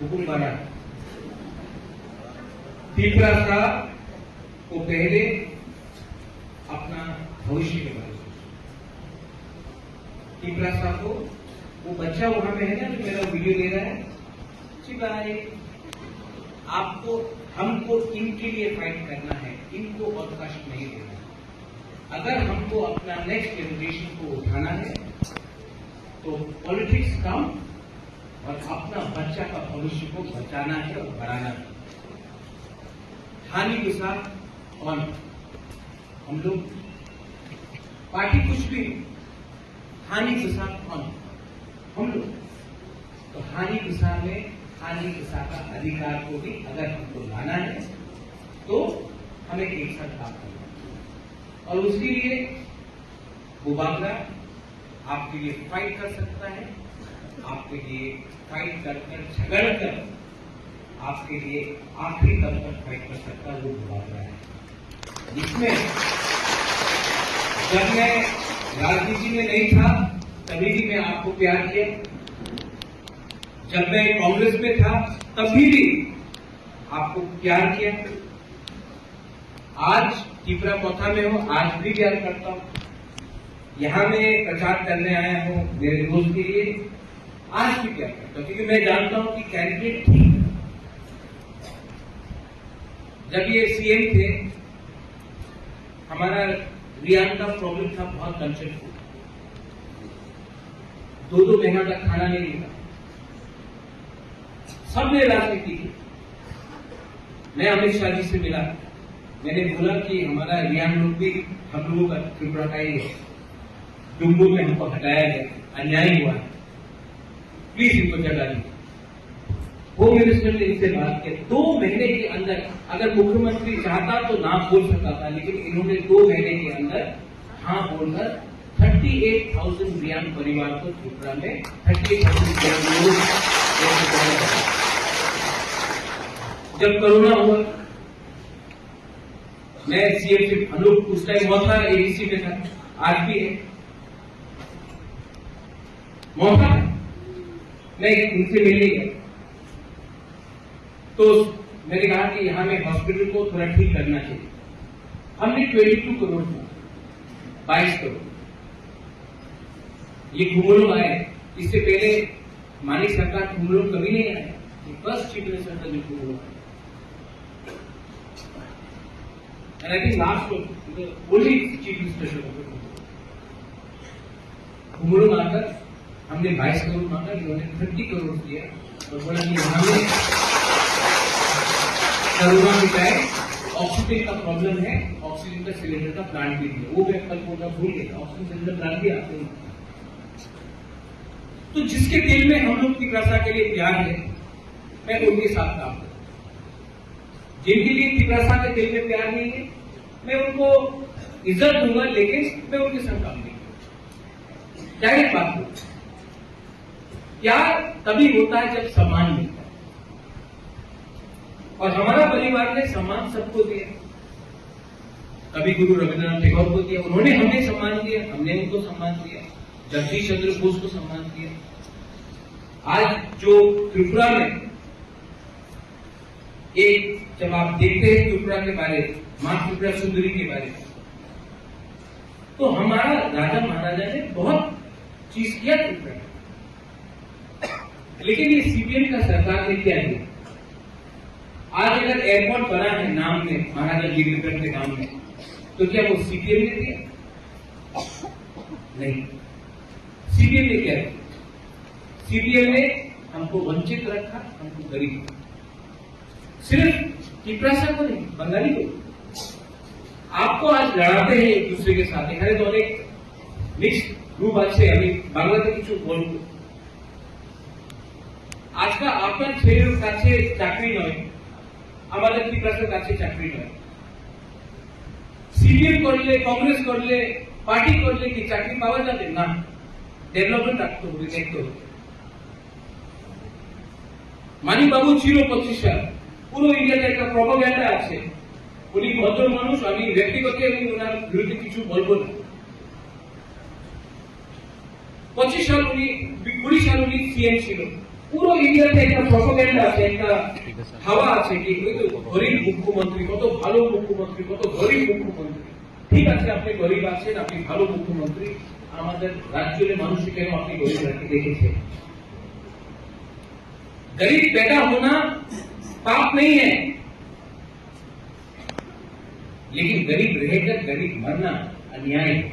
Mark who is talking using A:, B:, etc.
A: हुकुमरान तीसरा साहब को पहले अपना भविष्य के बारे में तीसरा साहब को वो बच्चा वहां पे है ना जो मेरा वीडियो ले रहा है जी भाई आपको हमको इनके लिए फाइट करना है, इनको अवकाश नहीं देना। अगर हमको अपना नेक्स्ट जनरेशन को उठाना है तो पॉलिटिक्स कम और अपना बच्चा का भविष्य को बचाना है और बढ़ाना है। हानि के साथ और हम लोग पार्टी कुछ भी हानि के साथ कौन हम लोग तो हानि के साथ में हानि के साथ का अधिकार को भी अगर हमको लाना है तो हमें एक साथ काम करना है और उसके लिए बुबागरा आपके लिए फाइट कर सकता है, आपके लिए फाइट कर झगड़ कर आपके लिए आखिरी दम तक फाइट कर सकता है वो बुबागरा है। जिसमें जब मैं राजनीति में नहीं था तभी भी मैं आपको प्यार किया, जब मैं कांग्रेस में था तभी भी आपको प्यार किया, आज त्रिपुरा मोथा में हूं आज भी प्यार करता हूं। यहां मैं प्रचार करने आया हूं मेरे दोस्त के लिए, आज भी प्यार करता हूं क्योंकि मैं जानता हूं कि कैंडिडेट ठीक है। जब ये सीएम थे हमारा रियान का प्रॉब्लम था बहुत कंसर्न, 2-2 महीना तक खाना नहीं मिला, सबने राजनीति की। मैं अमित शाह जी से मिला, मैंने बोला कि हमारा रियान लोग भी हम लोगों का त्रिपुरा का ही है, डुम्बू में हमको हटाया गया, अन्याय हुआ है, प्लीज इनको जगा दीजिए। होम मिनिस्टर ने इससे बात की, 2 महीने के अंदर अगर मुख्यमंत्री चाहता तो ना बोल सकता था, लेकिन इन्होंने 2 महीने के अंदर हाँ बोलकर 38,000 रियान परिवार को त्रिपुरा में 38,000 रियान लोग। जब कोरोना हुआ मैं सीएम से अनूप उस टाइम मौका एडीसी में था, आज भी है मौका, मैं इनसे मिलने गया तो मैंने कहा कि यहां में हॉस्पिटल को थोड़ा ठीक करना चाहिए। हमने 22 करोड़ था, 22 करोड़ ये घुमोलो आए, इससे पहले मानिक सरकार घुमोलो कभी नहीं आया, फर्स्ट चीफ मिनिस्टर का जो घुमोलो आया। And I think last one, the only chief minister घुमोलो मांगकर हमने 22 करोड़ मांगा, इन्होंने 30 करोड़ दिया और बोला कि हमें कोरोना के टाइम ऑक्सीजन का प्रॉब्लम है, ऑक्सीजन का सिलेंडर का प्लांट भी दिया, वो मैं कल बोलना भूल गया, ऑक्सीजन सिलेंडर प्लांट भी आते हैं। तो जिसके दिल में हम लोग की त्रिपुरा के लिए प्यार है मैं उनके साथ काम करूं, जिनके लिए त्रिपुरा के दिल में प्यार नहीं है मैं उनको इज्जत दूंगा, लेकिन मैं उनके साथ काम नहीं करूंगा। डायरेक्ट बात करूं, प्यार तभी होता है जब सम्मान मिलता है और हमारा परिवार ने सम्मान सबको दिया, कभी गुरु रविंद्रनाथ टैगोर को दिया, उन्होंने हमें सम्मान दिया, हमने उनको सम्मान दिया, जगदीश चंद्र बोस को सम्मान दिया। आज जो त्रिपुरा में एक जब आप देखते हैं त्रिपुरा के बारे में, मां त्रिपुरा सुंदरी के बारे में, तो हमारा राजा महाराजा ने बहुत चीज किया त्रिपुरा, लेकिन ये सीपीएम का सरकार ने क्या किया? आज अगर एयरपोर्ट बना है नाम में महाराजा गिरिधर के नाम में, तो क्या वो सीपीएम ने दिया? नहीं, सीपीएम ने क्या किया? सीपीएम ने हमको वंचित रखा, हमको गरीब, सिर्फ त्रिपुरा को नहीं बंगाली को आपको आज लड़ाते हैं एक दूसरे के साथ। এখানে তো অনেক মিক্স গ্রুপ আছে, আমি বাংলাতে কিছু বলবো। আজকাল আপনার ছেলের কাছে চাকরি নয়, আমাদের ত্রিপুরার কাছে চাকরি নয়। সিপিএম করলে, কংগ্রেস করলে, পার্টি করলে কি চাকরি পাওয়া যাবে না? ডেভেলপমেন্ট রাখতে হবে, দেখতে হবে। মানিকবাবু ছিল 25 সাল, পুরো ইন্ডিয়াতে একটা প্রপাগান্ডা আছে, উনি ভদ্র মানুষ, আমি ব্যক্তিগত আমি ওনার বিরুদ্ধে কিছু বলবো না। 25 সাল উনি, 20 সাল উনি সিএম ছিল, পুরো ইন্ডিয়াতে একটা প্রপাগেন্ডা আছে, একটা হাওয়া আছে কি ওই তো গরিব মুখ্যমন্ত্রী, কত ভালো মুখ্যমন্ত্রী, কত গরিব মুখ্যমন্ত্রী। ঠিক আছে, আপনি গরিব আছেন, আপনি ভালো মুখ্যমন্ত্রী, আমাদের রাজ্যের মানুষকে কেন আপনি গরিব রাখতে দেখেছেন? गरीब पैदा होना पाप नहीं है, लेकिन गरीब रहकर गरीब मरना अन्याय है।